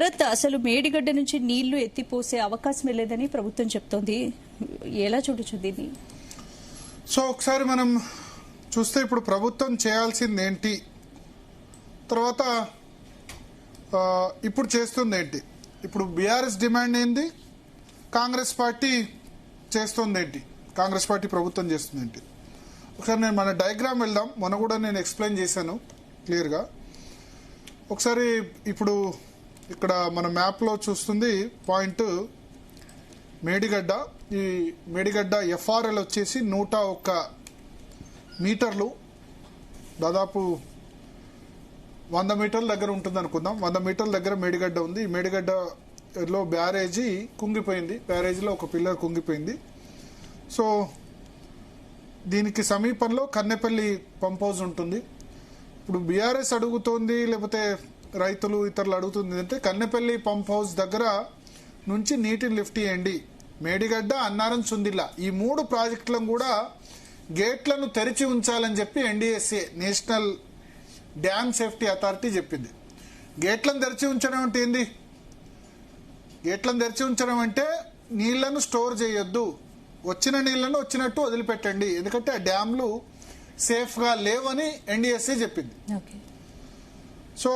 భరత్, అసలు మేడిగడ్డ నుంచి నీళ్లు ఎత్తిపోసే అవకాశం లేదని ప్రభుత్వం చెప్తోంది. ఎలా చూడొచ్చు దీన్ని? సో ఒకసారి మనం చూస్తే ఇప్పుడు ప్రభుత్వం చేయాల్సింది ఏంటి, తర్వాత ఇప్పుడు చేస్తుంది ఏంటి, ఇప్పుడు బీఆర్ఎస్ డిమాండ్ ఏంటి, కాంగ్రెస్ పార్టీ చేస్తుంది ఏంటి, కాంగ్రెస్ పార్టీ ప్రభుత్వం చేస్తుంది ఏంటి. ఒకసారి నేను మన డయాగ్రామ్ వెళ్దాం. మొన్న కూడా నేను ఎక్స్ప్లెయిన్ చేశాను క్లియర్గా. ఒకసారి ఇప్పుడు ఇక్కడ మన మ్యాప్లో చూస్తుంది పాయింట్ మేడిగడ్డ. ఈ మేడిగడ్డ ఎఫ్ఆర్ఎల్ వచ్చేసి 101 మీటర్లు, దాదాపు 100 మీటర్ల దగ్గర ఉంటుంది అనుకుందాం. 100 మీటర్ల దగ్గర మేడిగడ్డ ఉంది. ఈ మేడిగడ్డలో బ్యారేజీ కుంగిపోయింది, బ్యారేజీలో ఒక పిల్లర్ కుంగిపోయింది. సో దీనికి సమీపంలో కన్నెపల్లి పంప్ హౌస్ ఉంటుంది. ఇప్పుడు బీఆర్ఎస్ అడుగుతోంది, లేకపోతే రైతులు ఇతరులు అడుగుతుంది అంటే కన్నెపల్లి పంప్ హౌస్ దగ్గర నుంచి నీటిని లిఫ్ట్ చేయండి. మేడిగడ్డ, అన్నారం, సుందిల్ల ఈ 3 ప్రాజెక్టులను కూడా గేట్లను తెరిచి ఉంచాలని చెప్పి NDSA, national dam safety authority చెప్పింది. గేట్లను తెరిచి ఉంచడం అంటే ఏంది? గేట్లను తెరిచి ఉంచడం అంటే నీళ్లను స్టోర్ చేయొద్దు, వచ్చిన నీళ్లను వచ్చినట్టు వదిలిపెట్టండి, ఎందుకంటే ఆ డ్యామ్లు సేఫ్గా లేవని ఎన్డీఎస్ఏ చెప్పింది. సో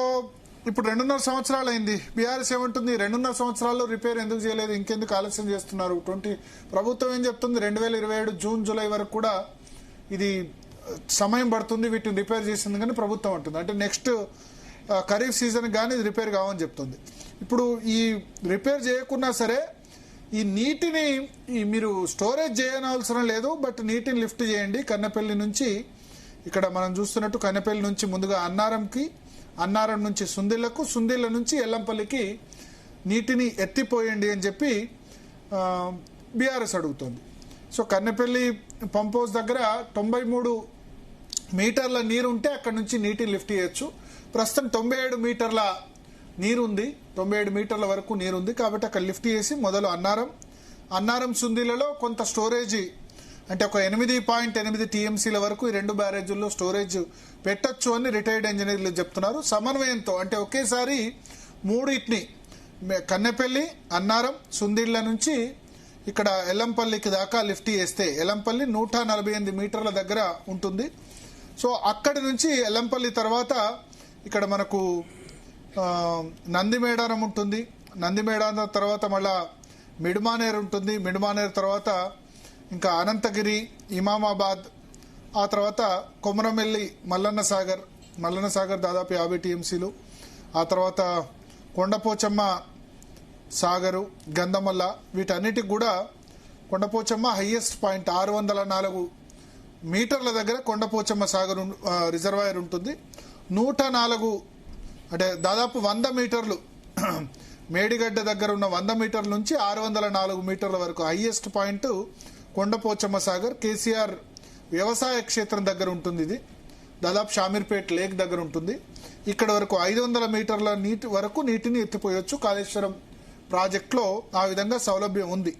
ఇప్పుడు 2.5 సంవత్సరాలు అయింది. బీఆర్ఎస్ ఏమంటుంది, 2.5 సంవత్సరాల్లో రిపేర్ ఎందుకు చేయలేదు, ఇంకెందుకు ఆలస్యం చేస్తున్నారు. ప్రభుత్వం ఏం చెప్తుంది, 2027 జూన్ జూలై వరకు కూడా ఇది సమయం పడుతుంది వీటిని రిపేర్ చేసింది కానీ ప్రభుత్వం అంటుంది. అంటే నెక్స్ట్ ఖరీఫ్ సీజన్ కానీ ఇది రిపేర్ కావని చెప్తుంది. ఇప్పుడు ఈ రిపేర్ చేయకున్నా సరే ఈ నీటిని మీరు స్టోరేజ్ చేయనవసరం లేదు, బట్ నీటిని లిఫ్ట్ చేయండి. కన్నెపల్లి నుంచి ఇక్కడ మనం చూస్తున్నట్టు కన్నెపల్లి నుంచి ముందుగా అన్నారంకి, అన్నారం నుంచి సుందిళ్లకు, సుందిళ్ల నుంచి ఎల్లంపల్లికి నీటిని ఎత్తిపోయండి అని చెప్పి బీఆర్ఎస్ అడుగుతోంది. సో కన్నెపల్లి పంప్ హౌస్ దగ్గర 93 మీటర్ల నీరు ఉంటే అక్కడ నుంచి నీటిని లిఫ్ట్ చేయొచ్చు. ప్రస్తుతం 97 మీటర్ల నీరు ఉంది, 97 మీటర్ల వరకు నీరు ఉంది. కాబట్టి అక్కడ లిఫ్ట్ చేసి మొదలు అన్నారం సుందిలలో కొంత స్టోరేజ్ అంటే ఒక 8.8 టీఎంసీల వరకు ఈ 2 బ్యారేజీల్లో స్టోరేజ్ పెట్టొచ్చు అని రిటైర్డ్ ఇంజనీర్లు చెప్తున్నారు. సమన్వయంతో అంటే ఒకేసారి 3 కన్నెపల్లి, అన్నారం, సుందిళ్ల నుంచి ఇక్కడ ఎల్లంపల్లికి దాకా లిఫ్ట్ చేస్తే ఎల్లంపల్లి 148 మీటర్ల దగ్గర ఉంటుంది. సో అక్కడి నుంచి ఎల్లంపల్లి తర్వాత ఇక్కడ మనకు నందిమేడారం ఉంటుంది. నందిమేడారం తర్వాత మళ్ళా మిడ్మానేర్ ఉంటుంది. మిడ్మానేర్ తర్వాత ఇంకా అనంతగిరి, ఇమామాబాద్, ఆ తర్వాత కొమరమెల్లి, మల్లన్న సాగర్ దాదాపు 50 టీఎంసీలు, ఆ తర్వాత కొండపోచమ్మ సాగరు, గంధమల్ల, వీటన్నిటికి కూడా కొండపోచమ్మ హైయెస్ట్ పాయింట్ 604 మీటర్ల దగ్గర కొండపోచమ్మ సాగర్ రిజర్వాయర్ ఉంటుంది. 104 అంటే దాదాపు 100 మీటర్లు మేడిగడ్డ దగ్గర ఉన్న 100 మీటర్ల నుంచి 604 మీటర్ల వరకు హైయెస్ట్ పాయింట్ కొండపోచమ్మ సాగర్ కేసీఆర్ వ్యవసాయ క్షేత్రం దగ్గర ఉంటుంది. ఇది దాదాపు షామీర్పేట్ లేక్ దగ్గర ఉంటుంది. ఇక్కడ వరకు 500 మీటర్ల నీటి వరకు నీటిని ఎత్తిపోయొచ్చు. కాళేశ్వరం ప్రాజెక్టులో ఆ విధంగా సౌలభ్యం ఉంది.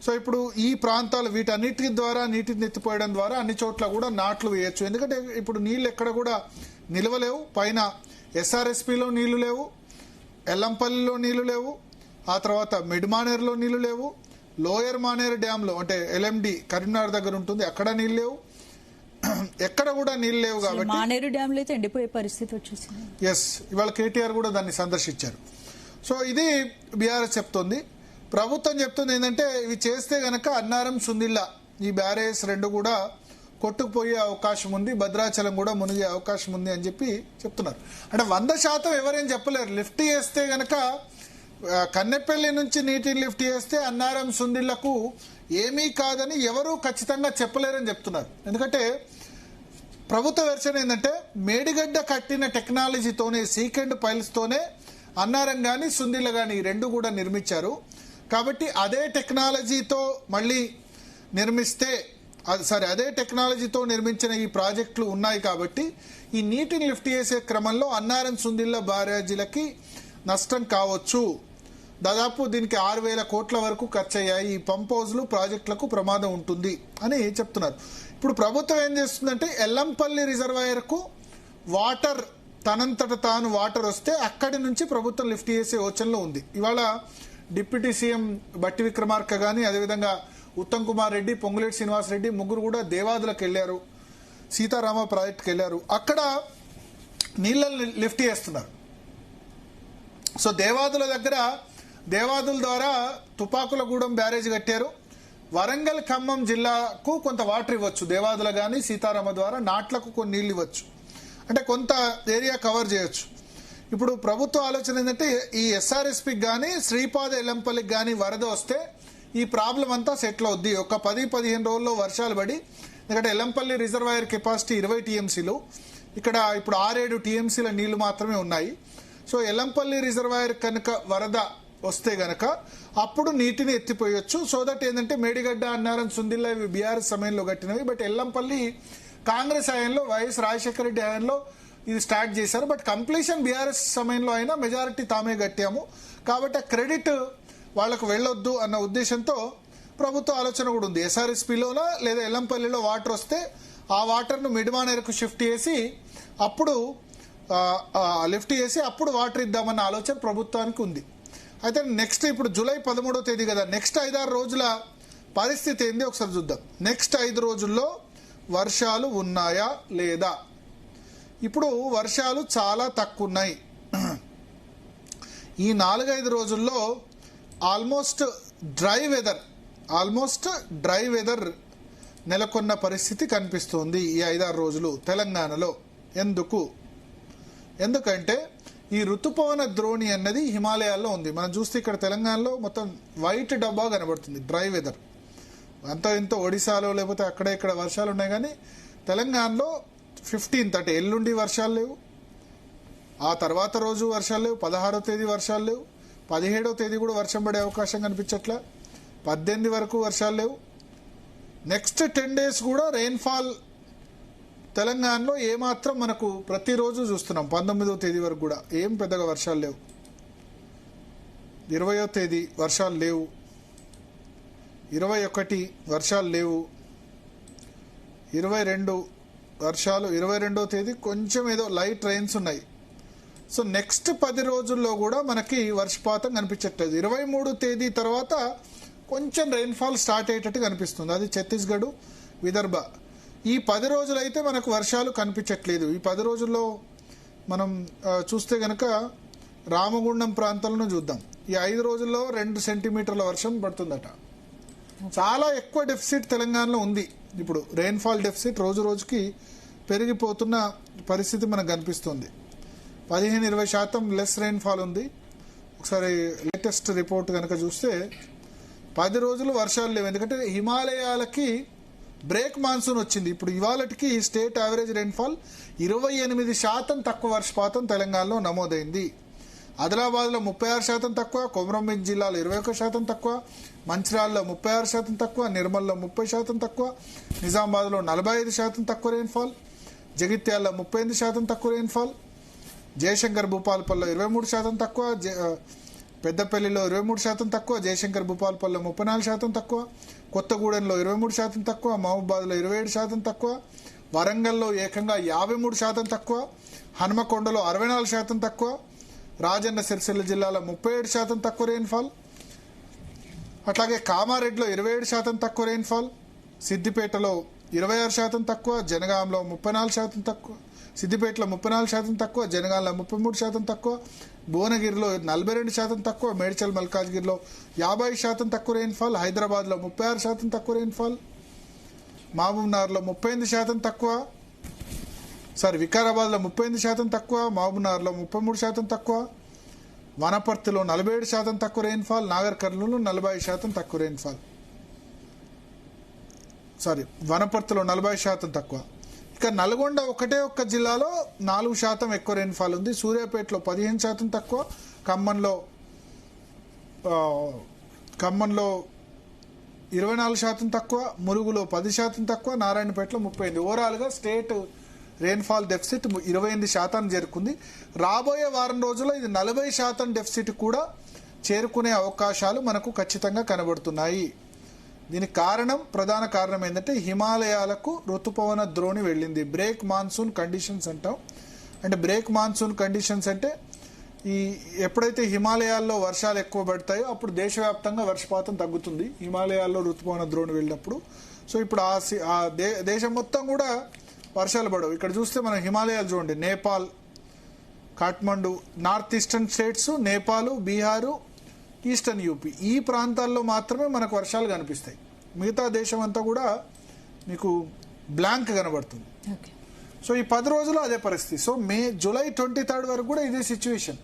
సో ఇప్పుడు ఈ ప్రాంతాలు వీటన్నిటి ద్వారా నీటిని ఎత్తిపోయడం ద్వారా అన్ని చోట్ల కూడా నాట్లు వేయొచ్చు. ఎందుకంటే ఇప్పుడు నీళ్ళు ఎక్కడ కూడా నిలవలేవు. పైన ఎస్ఆర్ఎస్పిలో నీళ్లు లేవు, ఎల్లంపల్లిలో నీళ్లు లేవు, ఆ తర్వాత మిడ్మానేర్లో నీళ్లు లేవు, లోయర్ మానేర్ డ్యాంలో అంటే ఎల్ఎండి కరీంనగర్ దగ్గర ఉంటుంది, అక్కడ నీళ్ళు లేవు, ఎక్కడ కూడా నీళ్ళు లేవు. కాబట్టి మానేరు డ్యామ్ లో అయితే ఎండిపోయే పరిస్థితి వచ్చేసింది. ఎస్, ఇవాళ కేటీఆర్ కూడా దాన్ని సందర్శించారు. సో ఇది బీఆర్ఎస్ చెప్తోంది. ప్రభుత్వం చెప్తుంది ఏంటంటే ఇవి చేస్తే గనక అన్నారం, సుందిల్ల ఈ బ్యారేజ్ 2 కూడా కొట్టుకుపోయే అవకాశం ఉంది, భద్రాచలం కూడా మునిగే అవకాశం ఉంది అని చెప్పి చెప్తున్నారు. అంటే 100% ఎవరేం చెప్పలేరు. లిఫ్ట్ చేస్తే గనక కన్నెపల్లి నుంచి నీటిని లిఫ్ట్ చేస్తే అన్నారం, సుందిళ్లకు ఏమీ కాదని ఎవరూ ఖచ్చితంగా చెప్పలేరని చెప్తున్నారు. ఎందుకంటే ప్రభుత్వ వెర్షన్ ఏంటంటే మేడిగడ్డ కట్టిన టెక్నాలజీతోనే, సీకెండ్ పైల్స్తోనే అన్నారం కానీ సుందిల్ల కానీ ఈ 2 కూడా నిర్మించారు. కాబట్టి అదే టెక్నాలజీతో మళ్ళీ నిర్మిస్తే అదే టెక్నాలజీతో నిర్మించిన ఈ ప్రాజెక్టులు ఉన్నాయి. కాబట్టి ఈ నీటిని లిఫ్ట్ చేసే క్రమంలో అన్నారం, సుందిల్ల బ్యారేజీలకి నష్టం కావచ్చు. దాదాపు దీనికి 6,000 కోట్ల వరకు ఖర్చు అయ్యాయి. ఈ పంప్ హౌజ్లు ప్రాజెక్టులకు ప్రమాదం ఉంటుంది అని చెప్తున్నారు. ఇప్పుడు ప్రభుత్వం ఏం చేస్తుందంటే ఎల్లంపల్లి రిజర్వాయర్కు వాటర్ తనంతట తాను వాటర్ వస్తే అక్కడి నుంచి ప్రభుత్వం లిఫ్ట్ చేసే యోచనలో ఉంది. ఇవాళ డిప్యూటీ సీఎం బట్టి విక్రమార్క కానీ, అదేవిధంగా ఉత్తమ్ కుమార్ రెడ్డి, పొంగులేటి శ్రీనివాస్ రెడ్డి ముగ్గురు కూడా దేవాదులకు వెళ్ళారు, సీతారామ ప్రాజెక్టుకి వెళ్ళారు. అక్కడ నీళ్ళని లిఫ్ట్ చేస్తున్నారు. సో దేవాదుల దగ్గర, దేవాదుల ద్వారా తుపాకులగూడెం బ్యారేజ్ కట్టారు. వరంగల్ ఖమ్మం జిల్లాకు కొంత వాటర్ ఇవ్వచ్చు, దేవాదుల కానీ సీతారామ ద్వారా నాట్లకు కొన్ని నీళ్ళు ఇవ్వచ్చు, అంటే కొంత ఏరియా కవర్ చేయొచ్చు. ఇప్పుడు ప్రభుత్వ ఆలోచన ఏంటంటే ఈ ఎస్ఆర్ఎస్పికి కానీ శ్రీపాద ఎల్లంపల్లికి కానీ వరద వస్తే ఈ ప్రాబ్లం అంతా సెటిల్ అవుద్ది. ఒక 10-15 రోజుల్లో వర్షాలు పడి, ఎందుకంటే ఎల్లంపల్లి రిజర్వాయర్ కెపాసిటీ 20 టీఎంసీలు, ఇక్కడ ఇప్పుడు 6-7 టీఎంసీల నీళ్లు మాత్రమే ఉన్నాయి. సో ఎల్లంపల్లి రిజర్వాయర్ కనుక వరద వస్తే గనక అప్పుడు నీటిని ఎత్తిపోయొచ్చు. సో దట్ ఏంటంటే మేడిగడ్డ, అన్నారం, సుందిల్లా ఇవి బీఆర్ఎస్ సమయంలో కట్టినవి. బట్ ఎల్లంపల్లి కాంగ్రెస్ హయాంలో, వైఎస్ రాజశేఖర రెడ్డి హయాంలో ఇది స్టార్ట్ చేశారు. బట్ కంప్లీషన్ బీఆర్ఎస్ సమయంలో అయినా మెజారిటీ తామే కట్టాము కాబట్టి ఆ క్రెడిట్ వాళ్లకు వెళ్ళొద్దు అన్న ఉద్దేశంతో ప్రభుత్వ ఆలోచన కూడా ఉంది. ఎస్ఆర్ఎస్పీలోనా లేదా ఎల్లంపల్లిలో వాటర్ వస్తే ఆ వాటర్ను మిడ్మానేరుకు షిఫ్ట్ చేసి అప్పుడు అప్పుడు వాటర్ ఇద్దామన్న ఆలోచన ప్రభుత్వానికి ఉంది. అయితే నెక్స్ట్ ఇప్పుడు జూలై 13వ తేదీ కదా, నెక్స్ట్ 5-6 రోజుల పరిస్థితి ఏంది ఒకసారి చూద్దాం. నెక్స్ట్ 5 రోజుల్లో వర్షాలు ఉన్నాయా లేదా? ఇప్పుడు వర్షాలు చాలా తక్కువ ఉన్నాయి. ఈ 4-5 రోజుల్లో ఆల్మోస్ట్ డ్రై వెదర్ నెలకొన్న పరిస్థితి కనిపిస్తోంది ఈ 5-6 రోజులు తెలంగాణలో. ఎందుకంటే ఈ ఋతుపవన ద్రోణి అన్నది హిమాలయాల్లో ఉంది. మనం చూస్తే ఇక్కడ తెలంగాణలో మొత్తం వైట్ డబ్బా కనబడుతుంది, డ్రై వెదర్. అంత ఇంత ఒడిశాలో లేకపోతే అక్కడ ఇక్కడ వర్షాలు ఉన్నాయి, కానీ తెలంగాణలో 15th అంటే ఎల్లుండి వర్షాలు లేవు, ఆ తర్వాత రోజు వర్షాలు లేవు, 16వ తేదీ వర్షాలు లేవు, 17వ తేదీ కూడా వర్షం పడే అవకాశం కనిపించట్లా, 18 వరకు వర్షాలు లేవు. నెక్స్ట్ 10 days కూడా రెయిన్ఫాల్ తెలంగాణలో ఏమాత్రం మనకు ప్రతిరోజు చూస్తున్నాం. 19వ తేదీ వరకు కూడా ఏం పెద్దగా వర్షాలు లేవు, 20వ తేదీ వర్షాలు లేవు, 21 వర్షాలు లేవు, 22 వర్షాలు, 22వ తేదీ కొంచెం ఏదో లైట్ రైన్స్ ఉన్నాయి. సో నెక్స్ట్ 10 రోజుల్లో కూడా మనకి వర్షపాతం కనిపించట్లేదు. 23వ తేదీ తర్వాత కొంచెం రెయిన్ఫాల్ స్టార్ట్ అయ్యేటట్టు కనిపిస్తుంది, అది ఛత్తీస్గఢ్, విదర్భ. ఈ 10 రోజులైతే మనకు వర్షాలు కనిపించట్లేదు. ఈ 10 రోజుల్లో మనం చూస్తే గనక రామగుండం ప్రాంతాలను చూద్దాం. ఈ 5 రోజుల్లో 2 సెంటీమీటర్ల వర్షం పడుతుందట. చాలా ఎక్కువ డెఫిసిట్ తెలంగాణలో ఉంది. ఇప్పుడు రెయిన్ఫాల్ డెఫిసిట్ రోజు రోజుకి పెరిగిపోతున్న పరిస్థితి మనకు కనిపిస్తుంది. 15-20% లెస్ రెయిన్ఫాల్ ఉంది. ఒకసారి లేటెస్ట్ రిపోర్ట్ కనుక చూస్తే 10 రోజులు వర్షాలు లేవు, ఎందుకంటే హిమాలయాలకి బ్రేక్ మాన్సూన్ వచ్చింది. ఇప్పుడు ఇవాళకి స్టేట్ యావరేజ్ రెయిన్ఫాల్ 28% తక్కువ వర్షపాతం తెలంగాణలో నమోదైంది. ఆదిలాబాద్లో 36% తక్కువ, కొమరంభీం జిల్లాలో 21% తక్కువ, మంచిర్యాలలో 36% తక్కువ, నిర్మల్లో 30% తక్కువ, నిజామాబాద్లో 45% తక్కువ రెయిన్ఫాల్, జగిత్యాలలో 38% తక్కువ రెయిన్ఫాల్, జయశంకర్ భూపాలపల్లిలో 23% తక్కువ, పెద్దపల్లిలో 23% తక్కువ, జయశంకర్ భూపాలపల్లిలో 34% తక్కువ, కొత్తగూడెంలో 23% తక్కువ, మహబూబాద్లో 27% తక్కువ, వరంగల్లో ఏకంగా 53% తక్కువ, హనుమకొండలో 64% తక్కువ, రాజన్న సిరిసిల్ల జిల్లాలో 37% తక్కువ రెయిన్ఫాల్, అట్లాగే కామారెడ్డిలో 27% తక్కువ రెయిన్ఫాల్, సిద్దిపేటలో 26% తక్కువ, జనగాంలో 34% తక్కువ, సిద్దిపేటలో 34% తక్కువ, జనగాంలో 33% తక్కువ, భువనగిరిలో 42% తక్కువ, మేడ్చల్ మల్కాజ్గిరిలో 50% తక్కువ రెయిన్ఫాల్, హైదరాబాద్లో 36% తక్కువ రెయిన్ఫాల్, మహబూబ్నగర్లో 38% తక్కువ, వికారాబాద్లో 38% తక్కువ, మహబూబ్నగర్లో 33% తక్కువ, వనపర్తిలో 47% తక్కువ రెయిన్ఫాల్, నాగర్ కర్నూలులో 40% తక్కువ రెయిన్ఫాల్, వనపర్తిలో 40% తక్కువ. ఇక నల్గొండ ఒక్క జిల్లాలో 4% ఎక్కువ రెయిన్ఫాల్ ఉంది, సూర్యాపేటలో 15% తక్కువ, ఖమ్మంలో 24% తక్కువ, ములుగులో 10% తక్కువ, నారాయణపేటలో 38%. ఓవరాల్గా స్టేట్ రెయిన్ఫాల్ డెఫిసిట్ 28% చేరుకుంది. రాబోయే వారం రోజుల్లో ఇది 40% డెఫిసిట్ కూడా చేరుకునే అవకాశాలు మనకు ఖచ్చితంగా కనబడుతున్నాయి. దీనికి ప్రధాన కారణం ఏంటంటే హిమాలయాలకు ఋతుపవన ద్రోణి వెళ్ళింది. బ్రేక్ మాన్సూన్ కండిషన్స్ అంటాం. అంటే బ్రేక్ మాన్సూన్ కండిషన్స్ అంటే ఈ ఎప్పుడైతే హిమాలయాల్లో వర్షాలు ఎక్కువ పడతాయో అప్పుడు దేశవ్యాప్తంగా వర్షపాతం తగ్గుతుంది హిమాలయాల్లో ఋతుపవన ద్రోణి వెళ్ళినప్పుడు. సో ఇప్పుడు ఆ దేశం మొత్తం కూడా వర్షాలు పడవు. ఇక్కడ చూస్తే మనం హిమాలయాలు చూడండి, Nepal, Kathmandu, north eastern states, Nepal, Bihar, eastern UP, ఈ ప్రాంతాల్లో మాత్రమే మనకు వర్షాలు కనిపిస్తాయి. మిగతా దేశం అంతా కూడా మీకు బ్లాంక్ కనబడుతుంది. సో ఈ 10 రోజులు అదే పరిస్థితి. సో జూలై 23 వరకు కూడా ఇదే సిచ్యువేషన్.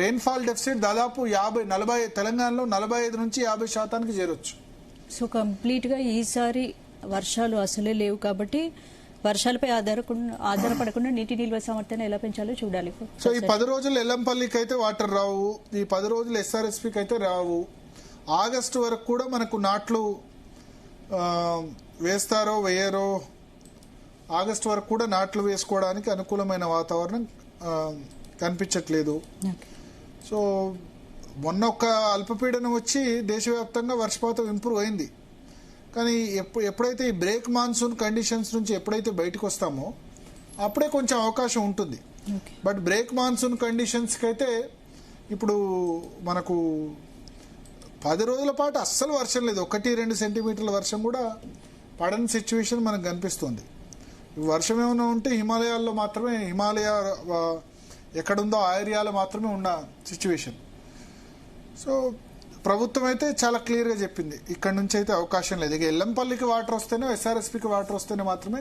రెయిన్ఫాల్ డెఫిసిట్ దాదాపు 40 తెలంగాణలో 45 నుంచి 50% చేరొచ్చు. సో కంప్లీట్ గా ఈసారి వర్షాలు అసలే లేవు కాబట్టి వర్షాలపై ఆధారపడకుండా నీటి నిల్వ సామర్థ్యాన్ని ఎలా పెంచాలో చూడాలి. సో ఈ 10 రోజులు ఎల్లంపల్లికి అయితే వాటర్ రావు, ఈ 10 రోజులు ఎస్ఆర్ఎస్పికి అయితే రావు. ఆగస్టు వరకు కూడా మనకు నాట్లు వేస్తారో వేయరో, ఆగస్టు వరకు కూడా నాట్లు వేసుకోవడానికి అనుకూలమైన వాతావరణం కనిపించట్లేదు. సో మొన్న ఒక అల్పపీడనం వచ్చి దేశవ్యాప్తంగా వర్షపాతం ఇంప్రూవ్ అయింది. కానీ ఎప్పుడైతే ఈ బ్రేక్ మాన్సూన్ కండిషన్స్ నుంచి ఎప్పుడైతే బయటకు వస్తామో అప్పుడే కొంచెం అవకాశం ఉంటుంది. బట్ బ్రేక్ మాన్సూన్ కండిషన్స్కి అయితే ఇప్పుడు మనకు 10 రోజుల పాటు అస్సలు వర్షం లేదు. 1-2 సెంటీమీటర్ల వర్షం కూడా పడని సిచ్యువేషన్ మనకు కనిపిస్తుంది. వర్షం ఏమైనా ఉంటే హిమాలయాల్లో మాత్రమే, హిమాలయ ఎక్కడుందో ఆ ఏరియాలో మాత్రమే ఉన్న సిచ్యువేషన్. సో ప్రభుత్వం అయితే చాలా క్లియర్గా చెప్పింది, ఇక్కడ నుంచి అయితే అవకాశం లేదు. ఇక ఎల్లంపల్లికి వాటర్ వస్తేనే, ఎస్ఆర్ఎస్పికి వాటర్ వస్తేనే మాత్రమే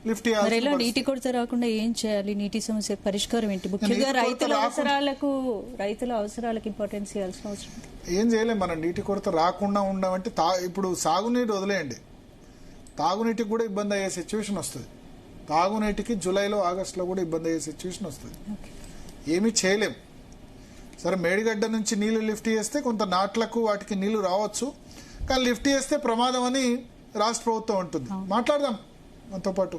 లిఫ్ట్ చేయాలి. నీటి కొరత రాకుండా ఏం చేయాలి? నీటి సమస్య పరిష్కారం ఏంటి? ముఖ్యంగా రైతుల అవసరాలకు ఇంపార్టెన్స్ ఇవ్వాల్సిన అవసరం. ఏం చేయలేం మనం. నీటి కొరత రాకుండా ఉండమంటే ఇప్పుడు సాగునీటి వదిలేయండి, తాగునీటికి కూడా ఇబ్బంది అయ్యే సిచ్యువేషన్ వస్తుంది. తాగునీటికి జూలైలో ఆగస్టులో కూడా ఇబ్బంది అయ్యే సిచ్యువేషన్ వస్తుంది. ఏమీ చేయలేం. సరే మేడిగడ్డ నుంచి నీళ్లు లిఫ్ట్ చేస్తే కొంత నాట్లకు వాటికి నీళ్లు రావచ్చు, కానీ లిఫ్ట్ చేస్తే ప్రమాదం అని రాష్ట్ర ప్రభుత్వం ఉంటుంది. మాట్లాడదాం మనతో పాటు.